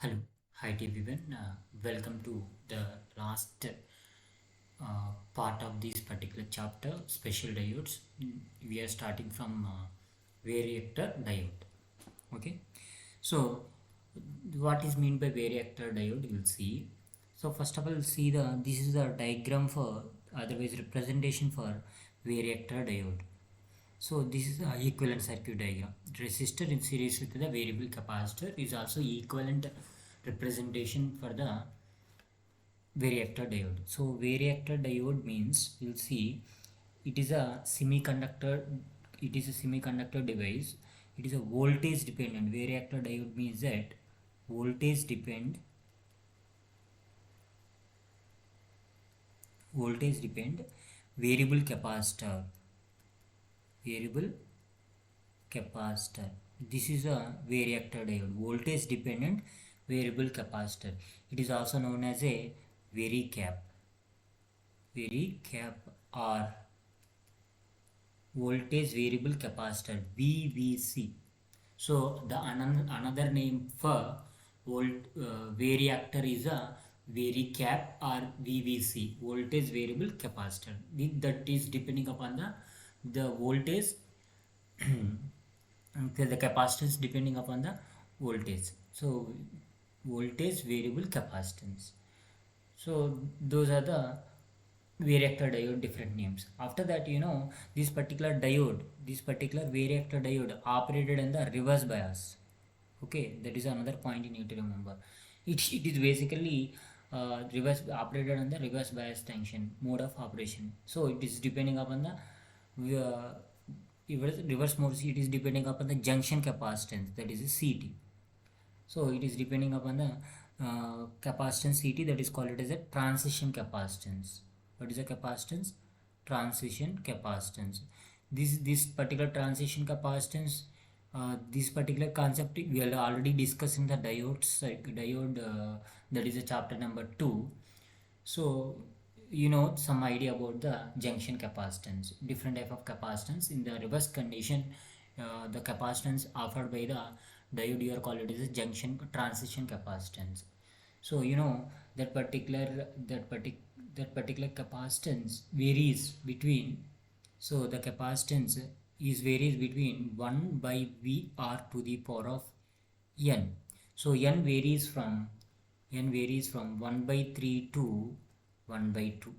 Hello, hi everyone. Welcome to the last part of this particular chapter, special diodes. We are starting from varactor diode. Okay, so what is meant by varactor diode? We'll see. So first of all, see this is the diagram for otherwise representation for varactor diode. So this is the equivalent circuit diagram. Resistor in series with the variable capacitor is also equivalent representation for the varactor diode. So varactor diode means you'll see it is a semiconductor. It is a semiconductor device. It is a voltage dependent. Varactor diode means that voltage depend variable capacitor. Variable capacitor. This is a varactor diode, voltage dependent variable capacitor. It is also known as a varicap or voltage variable capacitor, VVC. So the another name for varactor is a varicap or VVC, voltage variable capacitor. That is depending upon the voltage the capacitance depending upon the voltage. So voltage variable capacitance. So those are the varactor diode different names. After that, this particular varactor diode operated in the reverse bias. Okay, that is another point you need to remember. It is basically reverse operated on the reverse bias junction mode of operation. So it is depending upon the reverse mode. It is depending upon the junction capacitance, that is a CT. So it is depending upon the capacitance CT, that is called it as a transition capacitance. What is a capacitance? Transition capacitance. This particular transition capacitance, this particular concept we have already discussed in the diode that is a chapter number 2. So some idea about the junction capacitance, different type of capacitance. In the reverse condition, the capacitance offered by the diode you are called it as a junction transition capacitance. So that particular capacitance varies between, so the capacitance is varies between 1 by VR to the power of n. So n varies from 1 by 3 to 1 by 2.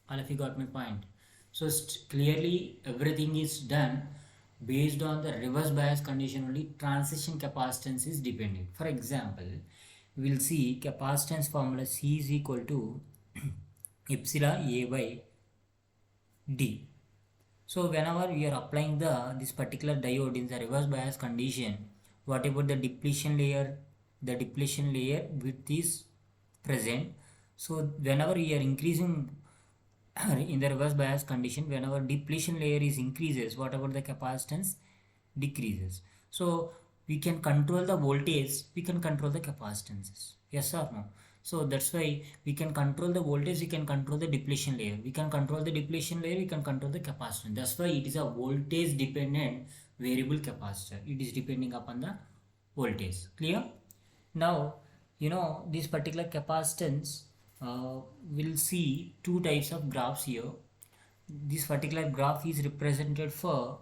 All of you got my point. So clearly everything is done based on the reverse bias condition only. Transition capacitance is dependent. For example, we will see capacitance formula C is equal to epsilon A by D. So whenever we are applying this particular diode in the reverse bias condition, what about the depletion layer? The depletion layer width is present. So whenever we are increasing in the reverse bias condition, whenever depletion layer is increases, what about the capacitance? Decreases. So we can control the voltage, we can control the capacitances. Yes or no? So that's why we can control the voltage, we can control the depletion layer, we can control the depletion layer, we can control the capacitance. That's why it is a voltage dependent variable capacitor. It is depending upon the voltage. Clear? Now this particular capacitance, we'll see two types of graphs here. This particular graph is represented for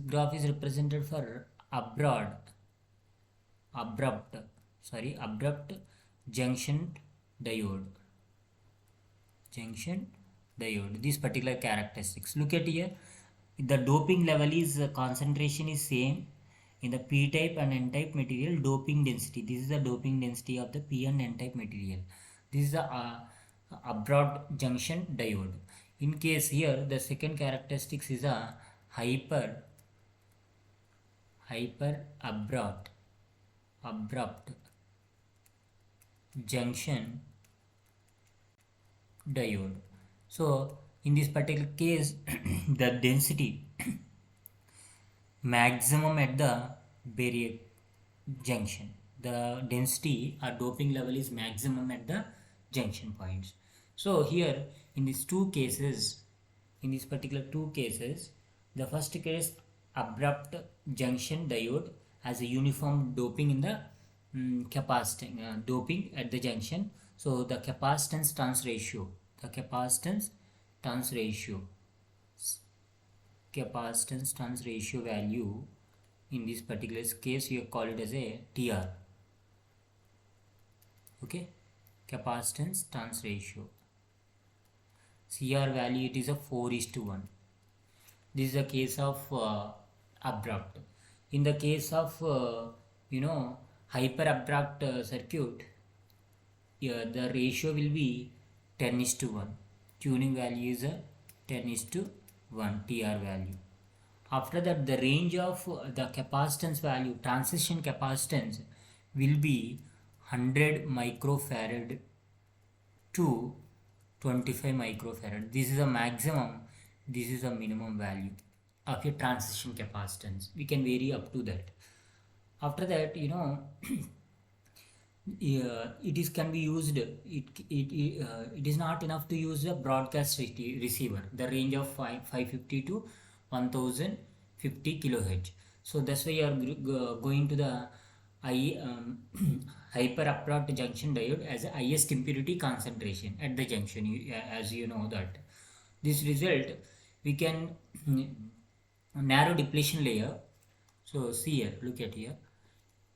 graph is represented for abrupt junction diode. These particular characteristics, look at here. The doping level is concentration is same in the p type and n type material. Doping density, this is the doping density of the p and n type material. This is the abrupt junction diode. In case here the second characteristics is a hyper abrupt junction diode. So in this particular case the density maximum at the barrier junction, the density or doping level is maximum at the junction points. So here in these two cases, in these particular two cases, the first case abrupt junction diode, as a uniform doping in the doping at the junction. So the capacitance turns ratio capacitance turns ratio value in this particular case you call it as a TR. Okay, capacitance turns ratio, CR value, it is a 4:1. This is a case of abrupt. In the case of hyper abrupt circuit, the ratio will be 10:1. Tuning value is a 10:1 TR value. After that, the range of the capacitance value, transition capacitance, will be 100 microfarad to 25 microfarad. This is a maximum, this is a minimum value of your transition capacitance. We can vary up to that. After that, it is can be used, it is not enough to use a broadcast receiver, the range of 550 to 1050 kilohertz. So that's why you are going to the hyper abrupt junction diode as a highest impurity concentration at the junction, as you know that. This result we can narrow depletion layer. So see here, look at here.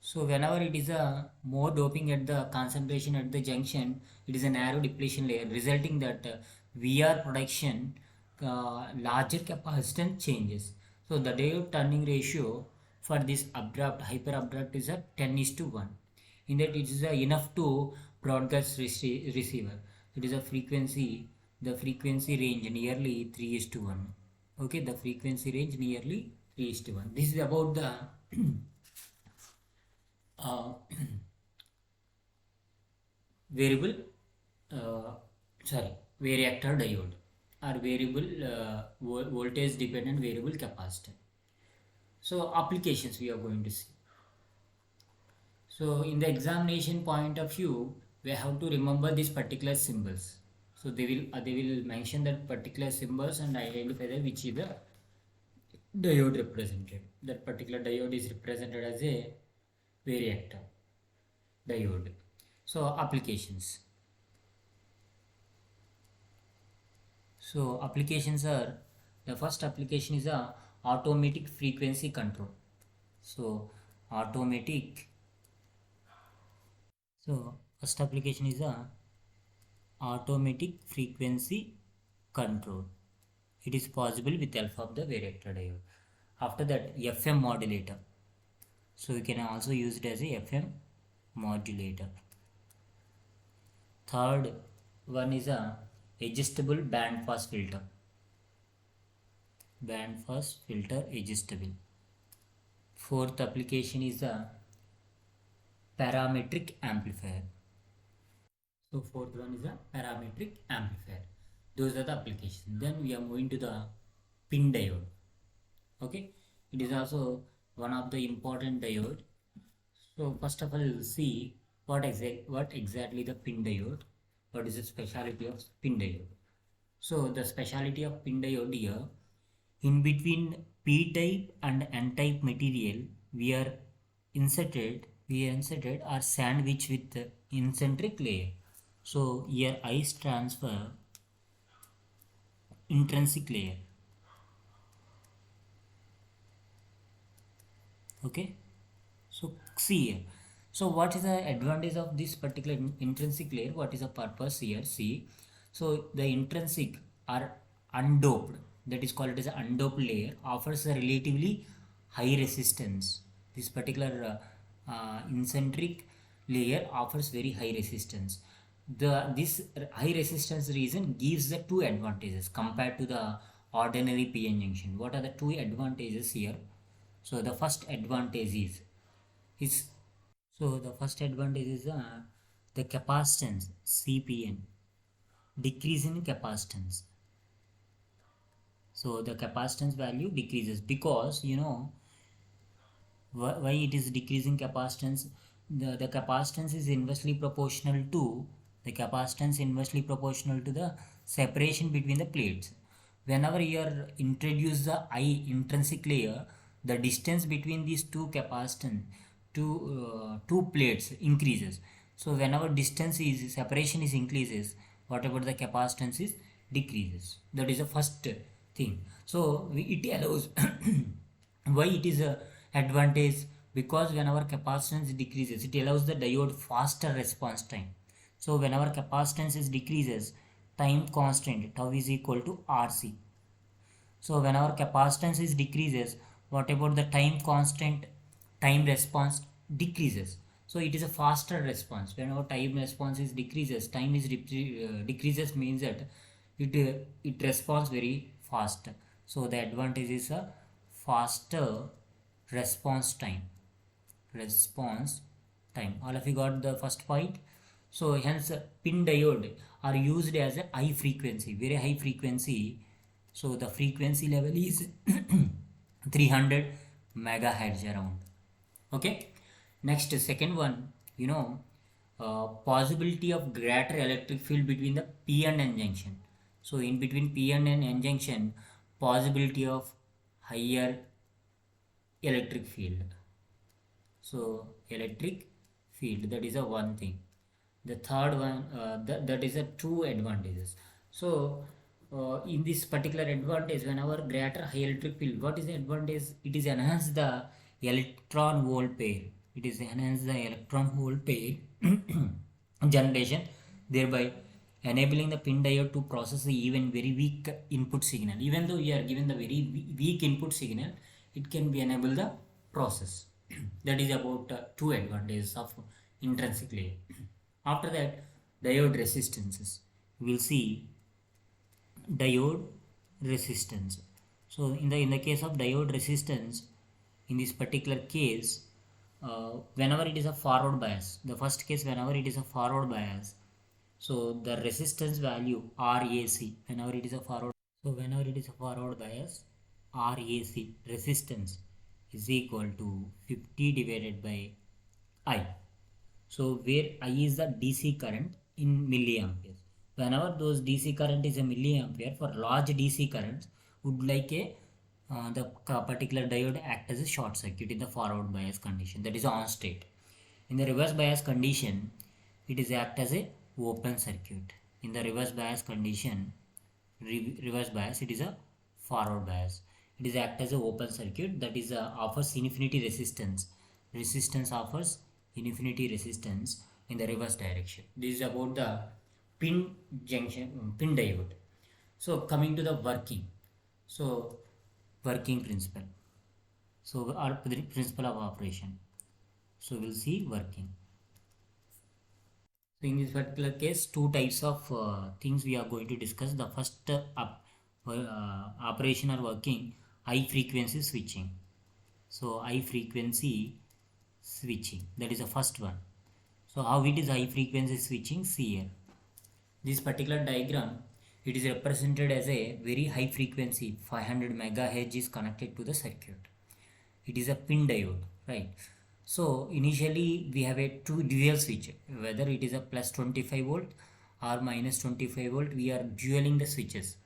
So whenever it is a more doping at the concentration at the junction, it is a narrow depletion layer, resulting that VR production larger capacitance changes. So the diode turning ratio for this hyper abrupt is a 10:1. In that it is enough to broadcast receiver. It is a frequency, the frequency range nearly 3:1. Okay, the frequency range nearly 3:1. This is about the variable variactor diode or variable voltage dependent variable capacitor. So applications we are going to see. So in the examination point of view, we have to remember these particular symbols. So they will mention that particular symbols and identify that which is the diode represented. That particular diode is represented as a variactor diode. So applications. So applications are, the first application is a automatic frequency control. So first application is a automatic frequency control. It is possible with help of the variactor diode. After that, FM modulator. So we can also use it as a FM modulator. Third one is a adjustable band pass filter. Band pass filter adjustable. Fourth application is a parametric amplifier. So fourth one is a parametric amplifier. Those are the applications. Then we are moving to the pin diode. Okay, it is also one of the important diode. So first of all, we will see what exactly the pin diode. What is the speciality of pin diode? So the speciality of pin diode here, in between p-type and n-type material, we are inserted or sandwiched with the eccentric layer. So here I stands for intrinsic layer. Okay, so see here. So what is the advantage of this particular intrinsic layer? What is the purpose here? See, so the intrinsic or undoped, that is called as an undoped layer, offers a relatively high resistance. This particular eccentric layer offers very high resistance. This high resistance reason gives the two advantages compared to the ordinary PN junction. What are the two advantages here? So the first advantage is the capacitance CPN, decrease in capacitance. So the capacitance value decreases because why it is decreasing capacitance. The capacitance is inversely proportional to the separation between the plates. Whenever you are introduce the intrinsic layer, the distance between these two capacitance, two plates increases. So whenever distance is separation is increases, what about the capacitance is decreases. That is the first thing. So it allows why it is a advantage, because whenever capacitance decreases, it allows the diode faster response time. So whenever capacitance is decreases, time constant tau is equal to RC. So whenever capacitance is decreases, what about the time constant, time response decreases. So it is a faster response. Whenever time response is decreases, time is decreases means that it responds very fast. So the advantage is a faster response time. Response time. All of you got the first point. So hence pin diode are used as a high frequency, very high frequency. So the frequency level is 300 megahertz around. Okay. Next, second one, possibility of greater electric field between the P and N junction. So in between P and N junction, possibility of higher electric field. So electric field, that is a one thing. The third one, that is a two advantages. So in this particular advantage, whenever greater high electric field, what is the advantage? It is enhance the electron hole pair. It is enhance the electron hole pair generation, thereby enabling the pin diode to process the even very weak input signal. Even though we are given the very weak input signal, it can be enable the process. That is about two advantages of intrinsic layer. After that, diode resistances. We will see diode resistance. So in the case of diode resistance, in this particular case, whenever it is a forward bias, the first case whenever it is a forward bias, so the resistance value RAC, whenever it is a forward, so whenever it is a forward bias, RAC resistance is equal to 50 divided by I. So where I is the DC current in milliamperes. Whenever those DC current is a milliampere, for large DC currents would like a the particular diode act as a short circuit in the forward bias condition, that is on state. In the reverse bias condition, it is act as a open circuit. In the reverse bias condition, reverse bias, it is a forward bias. It is act as a open circuit, that is offers infinity resistance. Resistance offers infinity resistance in the reverse direction. This is about the pin junction, pin diode. So coming to the working. So working principle. So our principle of operation. So we'll see working. So in this particular case, two types of things we are going to discuss. The first operation or working, high frequency switching. So high frequency switching, that is the first one. So how it is high frequency switching? See here, this particular diagram, it is represented as a very high frequency 500 megahertz is connected to the circuit. It is a pin diode, right? So initially we have a two dual switch, whether it is a plus 25 volt or minus 25 volt, we are dualing the switches.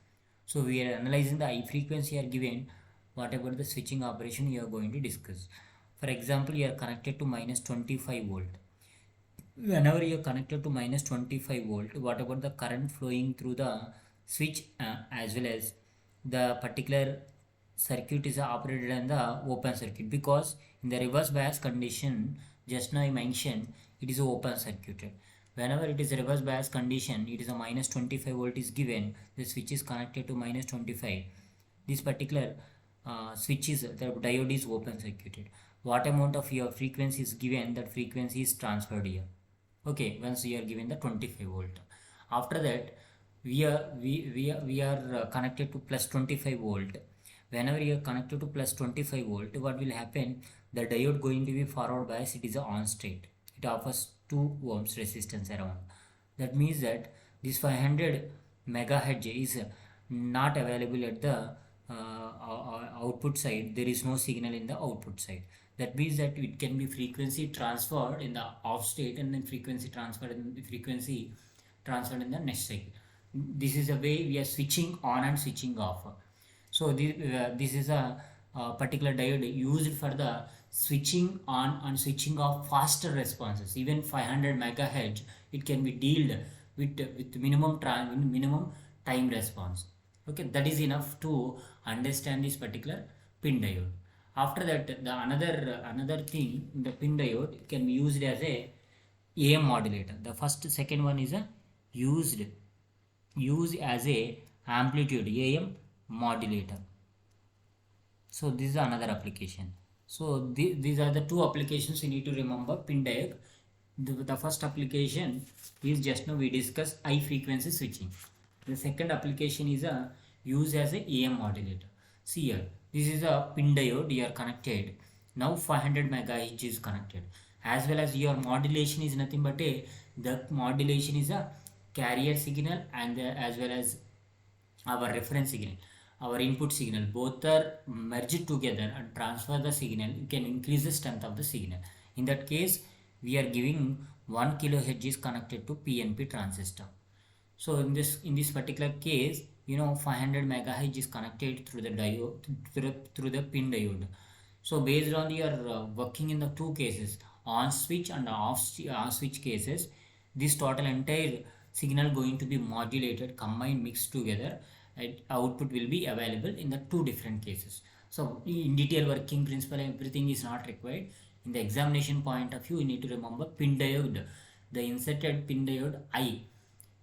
So we are analyzing the high frequency are given. What about the switching operation we are going to discuss? For example, you are connected to minus 25 volt. Whenever you are connected to minus 25 volt, what about the current flowing through the switch as well as the particular circuit is operated in the open circuit, because in the reverse bias condition just now I mentioned it is open circuited. Whenever it is a reverse bias condition, it is a minus 25 volt is given, the switch is connected to minus 25. This particular switch is, the diode is open circuited. What amount of your frequency is given, that frequency is transferred here. Okay, once you are given the 25 volt, after that we are connected to plus 25 volt. Whenever you are connected to plus 25 volt, what will happen? The diode going to be forward bias, it is a on state. It offers 2 ohms resistance around. That means that this 500 megahertz is not available at the output side. There is no signal in the output side. That means that it can be frequency transferred in the off state and then frequency transferred in the next cycle. This is the way we are switching on and switching off. So this is a particular diode used for the switching on and switching off faster responses. Even 500 megahertz it can be dealt with minimum time response. Okay, that is enough to understand this particular pin diode. After that, the another thing, the pin diode can be used as a AM modulator. The first second one is a used as a amplitude AM modulator. So this is another application. So these are the two applications you need to remember. Pin diode. The first application is just now we discussed high frequency switching. The second application is a use as a AM modulator. See here, this is a pin diode you are connected. Now 500 megahertz is connected. As well as your modulation is nothing but the modulation is a carrier signal and as well as our reference signal, our input signal, both are merged together and transfer the signal. You can increase the strength of the signal. In that case, we are giving 1 kilohertz is connected to PNP transistor. So in this particular case, 500 megahertz is connected through the diode, through the pin diode. So based on your working in the two cases, on switch and off switch cases, this total entire signal going to be modulated, combined, mixed together, and output will be available in the two different cases. So in detail working principle, everything is not required. In the examination point of view, you need to remember pin diode, the inserted pin diode I,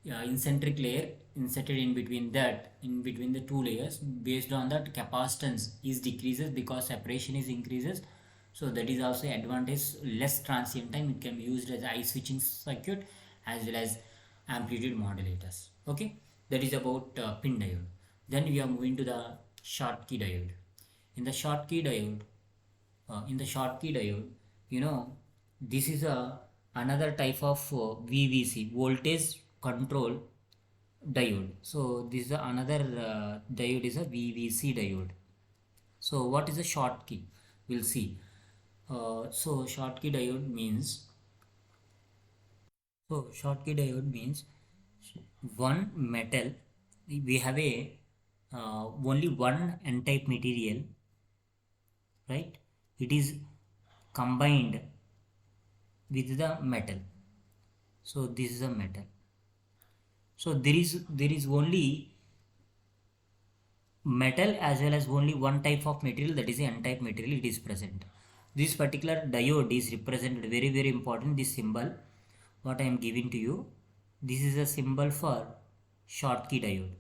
eccentric layer inserted in between the two layers. Based on that, capacitance is decreases because separation is increases. So that is also advantage, less transient time. It can be used as I switching circuit as well as amplitude modulators. Okay, that is about pin diode. Then we are moving to the Schottky diode. In the Schottky diode, this is another type of VVC, voltage control diode. So this is another diode is a VVC diode. So what is a Schottky? We'll see. So Schottky diode means one metal. We have a only one n-type material, right? It is combined with the metal. So this is a metal. So there is only metal as well as only one type of material, that is a n-type material, it is present. This particular diode is represented, very very important, this symbol what I am giving to you. This is a symbol for Schottky diode.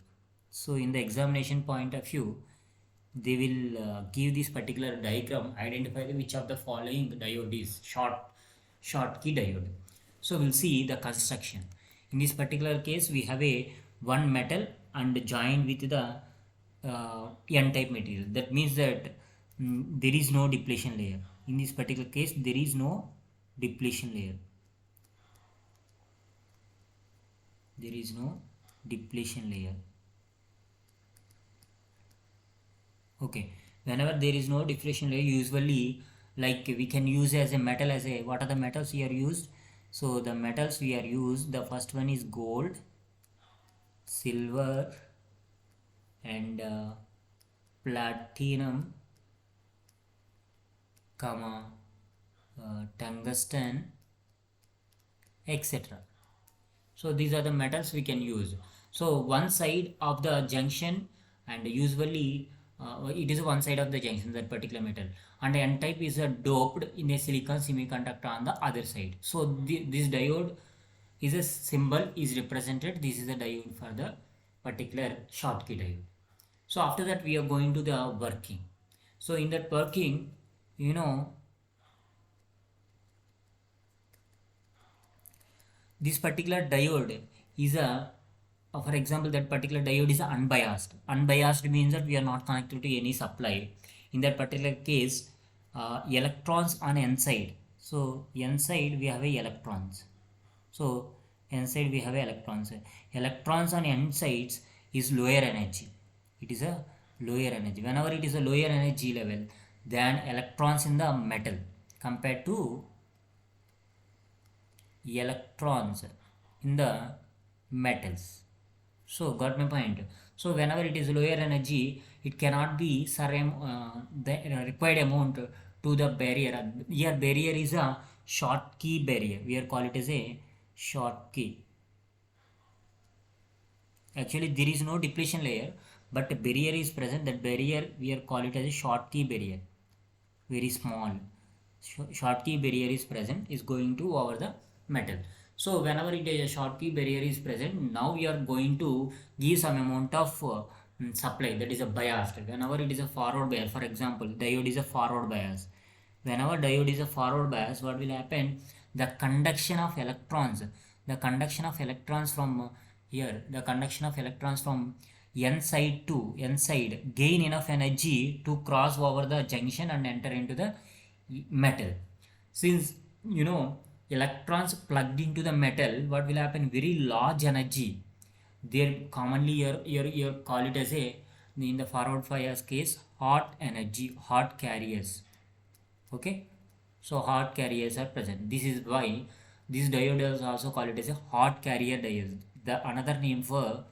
So in the examination point of view, they will give this particular diagram, identify which of the following diode is Schottky diode. So we'll see the construction. In this particular case, we have a one metal and joined with the n-type material. That means that there is no depletion layer. In this particular case, there is no depletion layer. There is no depletion layer. Okay, whenever there is no depletion layer, usually like we can use as a metal as a, what are the metals we are used? So the metals we are used, the first one is gold, silver and platinum, tungsten, etc. So these are the metals we can use. So one side of the junction, and usually it is one side of the junction, that particular metal, and n-type is doped in a silicon semiconductor on the other side. So this diode is a symbol is represented. This is the diode for the particular Schottky diode. So after that we are going to the working. So in that working, this particular diode is for example, that particular diode is unbiased. Unbiased means that we are not connected to any supply. In that particular case, electrons on n side. So n side we have a electrons. So n side we have electrons. Electrons on n sides is lower energy. It is a lower energy. Whenever it is a lower energy level than electrons in the metal compared to electrons in the metals. So got my point. So whenever it is lower energy, it cannot be the required amount to the barrier. Here barrier is a Schottky barrier. We are call it as a Schottky. Actually, there is no depletion layer, but a barrier is present. That barrier we are call it as a Schottky barrier. Very small. Schottky barrier is present, is going to over the metal. So whenever it is a Schottky barrier is present, now we are going to give some amount of supply, that is a bias. Whenever it is a forward bias, for example, diode is a forward bias. Whenever diode is a forward bias, what will happen? The conduction of electrons, from here, the conduction of electrons from n side to n side gain enough energy to cross over the junction and enter into the metal. Since electrons plugged into the metal, what will happen? Very large energy. There commonly you call it as a, in the forward bias case, hot energy, hot carriers. Okay, so hot carriers are present. This is why this diode is also called it as a hot carrier diode. The another name for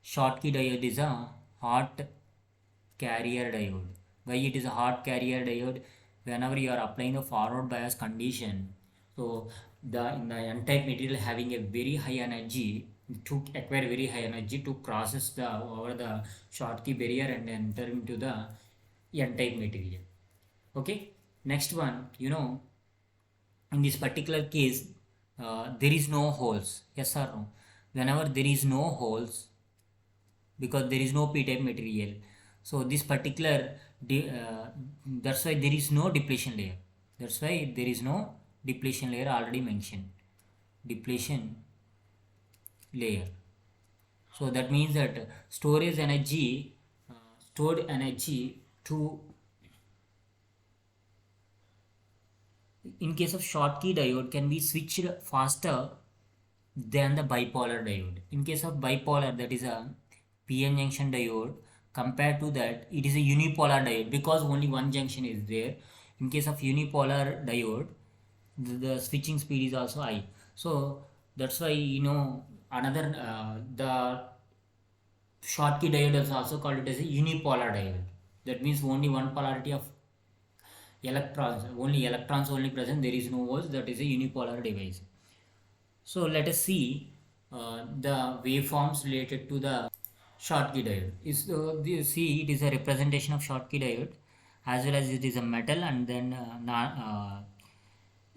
Schottky diode is a hot carrier diode. Why it is a hot carrier diode? Whenever you are applying a forward bias condition, so in the n-type material having a very high energy, to acquire very high energy to crosses the over the Schottky barrier and enter into the n-type material. Okay, next one, in this particular case, there is no holes. Yes or no? Whenever there is no holes, because there is no p-type material, so this particular that's why there is no depletion layer. That's why there is no depletion layer, already mentioned. Depletion layer. So that means that stored energy to, in case of Schottky diode, can be switched faster than the bipolar diode. In case of bipolar, that is a PN junction diode, compared to that it is a unipolar diode, because only one junction is there. In case of unipolar diode, the switching speed is also high. So that's why another the Schottky diode is also called it as a unipolar diode. That means only one polarity of electrons, only present, there is no holes. That is a unipolar device. So let us see the waveforms related to the Schottky diode. See, it is a representation of Schottky diode, as well as it is a metal and then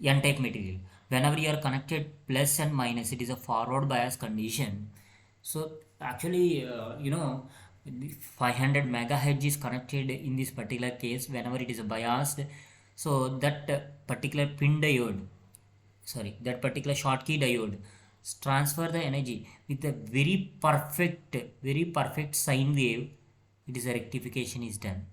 n-type material. Whenever you are connected plus and minus, it is a forward bias condition. So actually, 500 megahertz is connected in this particular case whenever it is biased. So that particular pin diode, that particular Schottky diode transfer the energy with a very perfect sine wave. It is a rectification is done.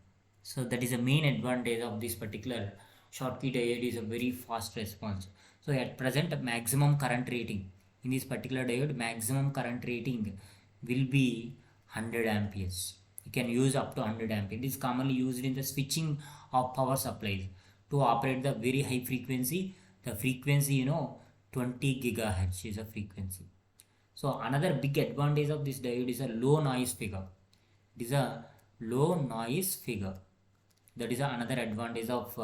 So that is the main advantage of this particular Schottky diode, is a very fast response. So at present, maximum current rating in this particular diode, maximum current rating will be 100 amperes. You can use up to 100 amperes. It is commonly used in the switching of power supplies to operate the very high frequency. The frequency, 20 gigahertz is a frequency. So another big advantage of this diode is a low noise figure. It is a low noise figure. That is another advantage of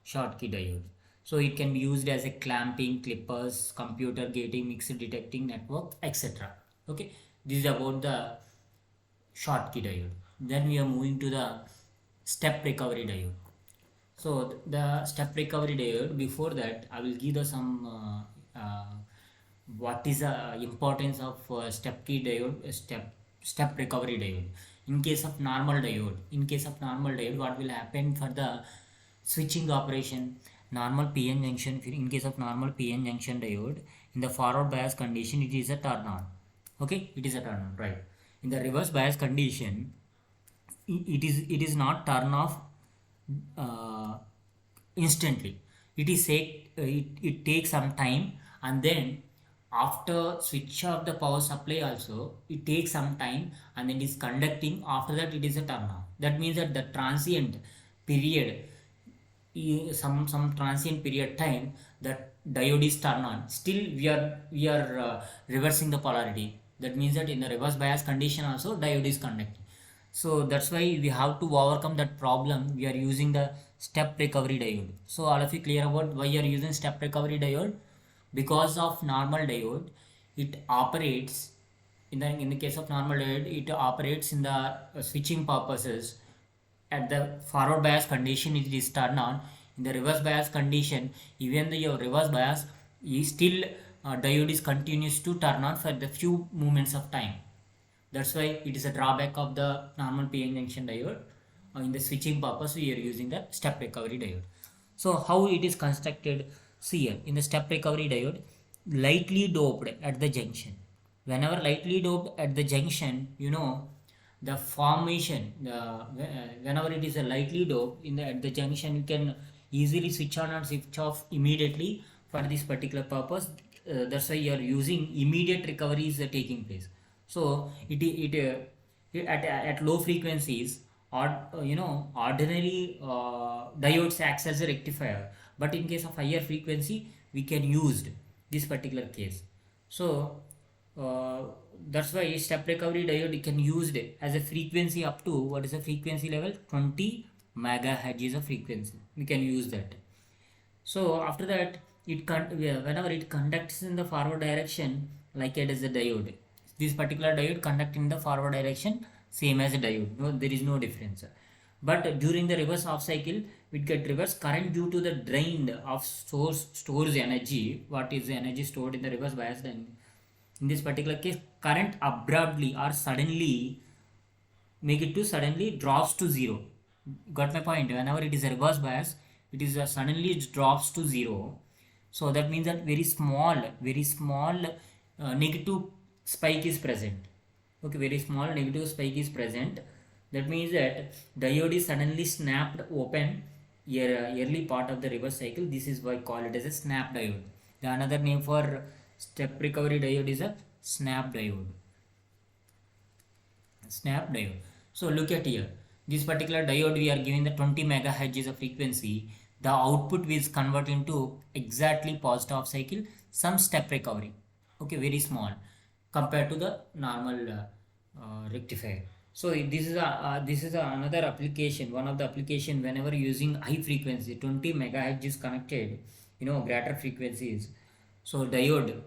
Schottky diode. So it can be used as a clamping, clippers, computer gating, mixed detecting network, etc. Okay, this is about the Schottky diode. Then we are moving to the step recovery diode. So the step recovery diode, before that I will give some what is the importance of step key diode, step recovery diode. In case of normal diode, what will happen for the switching operation? Normal PN junction, in case of normal PN junction diode, in the forward bias condition, it is a turn on. Okay, it is a turn on, right? In the reverse bias condition, it is not turn off instantly. It takes some time, and then after switch off the power supply also, it takes some time, and then it is conducting. After that, it is a turn on. That means that the transient period, some transient period time, that diode is turn on. Still we are reversing the polarity. That means that in the reverse bias condition also diode is conducting. So that's why we have to overcome that problem. We are using the step recovery diode. So all of you clear about why you are using step recovery diode? Because of normal diode, it operates in the case of normal diode, it operates in the switching purposes. At the forward bias condition, it is turned on. In the reverse bias condition, even the your reverse bias is still diode is continues to turn on for the few moments of time. That's why it is a drawback of the normal PN junction diode. In the switching purpose, we are using the step recovery diode. So how it is constructed? See here, in the step recovery diode, lightly doped at the junction. Whenever lightly doped at the junction, the formation, whenever it is a lightly doped at the junction, you can easily switch on and switch off immediately for this particular purpose. That's why you are using immediate recovery is taking place. So at low frequencies, or ordinary diodes acts as a rectifier, but in case of higher frequency we can use this particular case. So that's why step recovery diode can used as a frequency up to, what is the frequency level, 20 megahertz is a frequency, we can use that. So after that, whenever it conducts in the forward direction, like it is a diode, this particular diode conduct in the forward direction same as a diode, no, there is no difference. But during the reverse half cycle, we get reverse current due to the drain of source stores energy. What is the energy stored in the reverse bias? Then in this particular case, current abruptly or suddenly suddenly drops to zero. Got my point? Whenever it is a reverse bias, it is suddenly it drops to zero. So that means that very small negative spike is present. Okay, very small negative spike is present. That means that diode is suddenly snapped open early part of the reverse cycle. This is why call it as a snap diode. The another name for step recovery diode is a snap diode. Snap diode. So look at here. This particular diode, we are giving the 20 megahertz is a frequency. The output is converted into exactly positive half cycle, some step recovery. Okay, very small compared to the normal rectifier. So this is another application. One of the application, whenever using high frequency, 20 megahertz is connected, greater frequencies. So diode,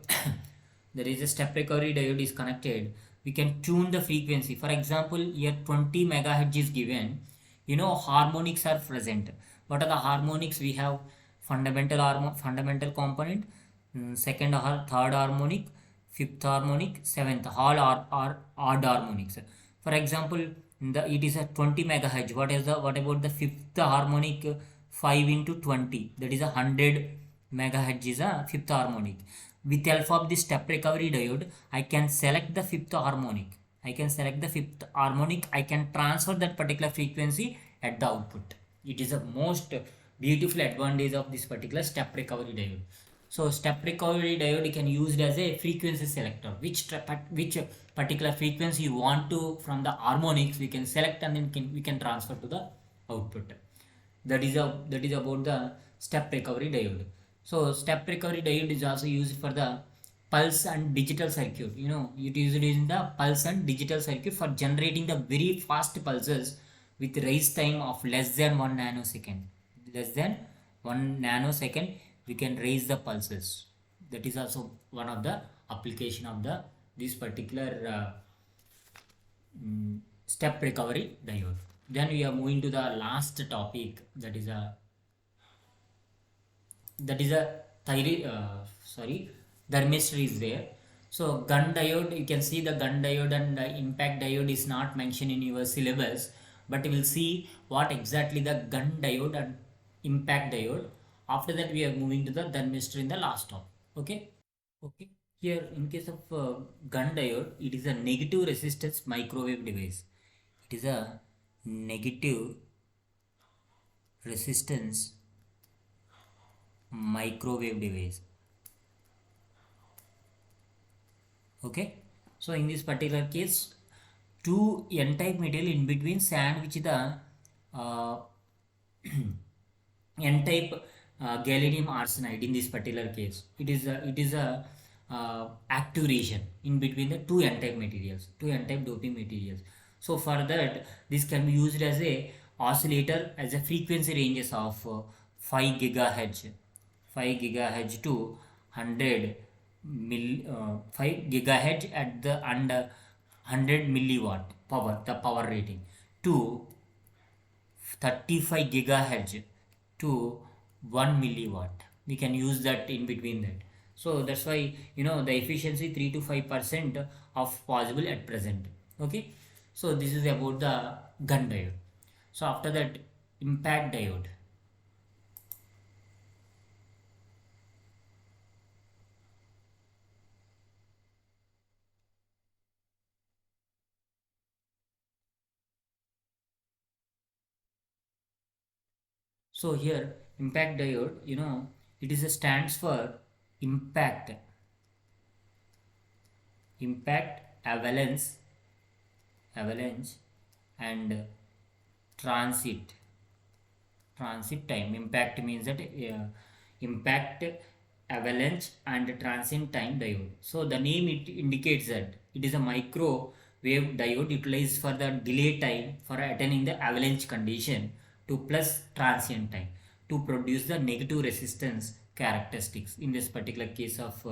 there is a step recovery diode is connected. We can tune the frequency. For example, here 20 megahertz is given. Harmonics are present. What are the harmonics? We have fundamental component, second or third harmonic, fifth harmonic, seventh, all are odd harmonics. For example, it is a 20 megahertz. What about the fifth harmonic? 5 into 20, that is 100 megahertz is a fifth harmonic. With help of this step recovery diode, I can select the fifth harmonic. I can transfer that particular frequency at the output. It is the most beautiful advantage of this particular step recovery diode. So step recovery diode can used as a frequency selector. Which particular frequency you want to from the harmonics, we can select and then we can transfer to the output. That is about the step recovery diode. So step recovery diode is also used for the pulse and digital circuit. It is used in the pulse and digital circuit for generating the very fast pulses with rise time of less than 1 nanosecond. Less than 1 nanosecond, we can raise the pulses. That is also one of the application of this particular step recovery diode. Then we are moving to the last topic, that is a thermistor is there. So gun diode, you can see the gun diode and the impact diode is not mentioned in your syllabus, but we will see what exactly the gun diode and impact diode. After that, we are moving to the thermistor in the last topic. Okay. Here, in case of gun diode, it is a negative resistance microwave device. It is a negative resistance microwave device. Okay. So in this particular case, two n-type material in between sandwich the n-type gallium arsenide. In this particular case, it is a active region in between the two n-type materials, two n-type doping materials. So for that, this can be used as a oscillator as a frequency ranges of 5 gigahertz, 5 gigahertz to 100 5 gigahertz at the under 100 milliwatt power, the power rating, to 35 gigahertz to 1 milliwatt. We can use that in between that. So that's why the efficiency 3 to 5% of possible at present. Okay, so this is about the gun diode. So after that, impact diode. So here impact diode, it is a stands for impact, avalanche, and transit time. Impact means that impact, avalanche and transit time diode. So the name it indicates that it is a microwave diode utilized for the delay time for attaining the avalanche condition to plus transient time to produce the negative resistance characteristics in this particular case of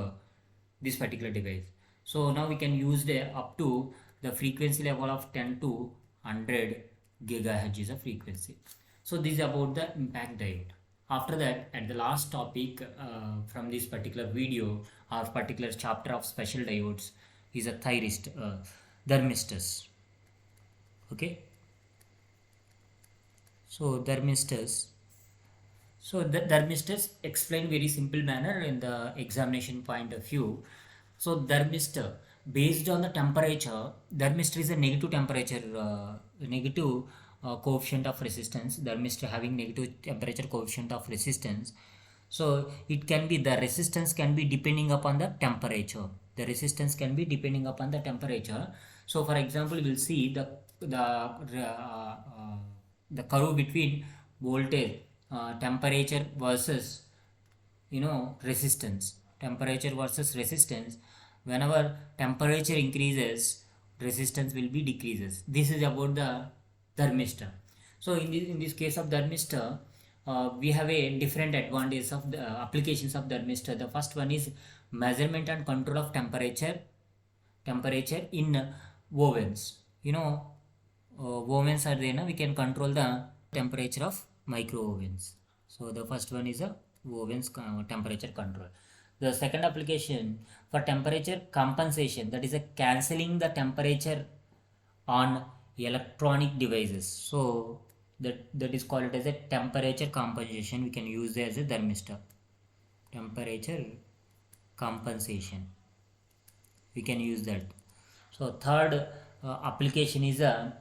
this particular device. So now we can use the up to the frequency level of 10 to 100 gigahertz is a frequency. So this is about the impact diode. After that, at the last topic from this particular video or particular chapter of special diodes is a thermistors. Okay, so thermistors. So the thermistors explained very simple manner in the examination point of view. So thermistor based on the temperature, thermistor is a negative temperature, negative coefficient of resistance. Thermistor having negative temperature coefficient of resistance. So it can be, the resistance can be depending upon the temperature. The resistance can be depending upon the temperature. So for example, we'll see the curve between voltage, temperature versus resistance, temperature versus resistance. Whenever temperature increases, resistance will be decreases. This is about the thermistor. So in this case of thermistor, we have a different advantage of the applications of thermistor. The first one is measurement and control of temperature in ovens. Ovens are there now, we can control the temperature of micro ovens. So the first one is a ovens temperature control. The second application for temperature compensation, that is a cancelling the temperature on electronic devices. So that is called as a temperature compensation. We can use it as a thermistor. Temperature compensation, we can use that. So third application is a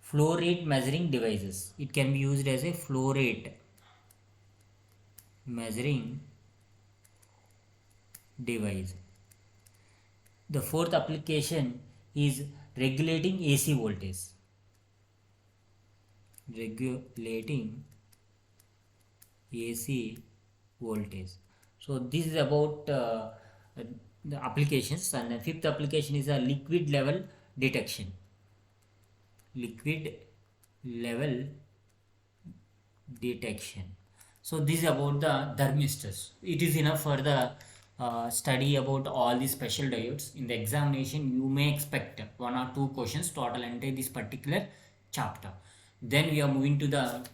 flow rate measuring devices. It can be used as a flow rate measuring device. The fourth application is regulating AC voltage. Regulating AC voltage. So this is about the applications. And the fifth application is a liquid level detection. Liquid level detection. So this is about the thermistors. It is enough for the study about all the special diodes. In the examination, you may expect 1 or 2 questions total enter this particular chapter. Then we are moving to the,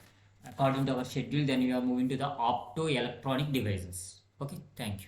according to our schedule, then we are moving to the optoelectronic devices. Okay, thank you.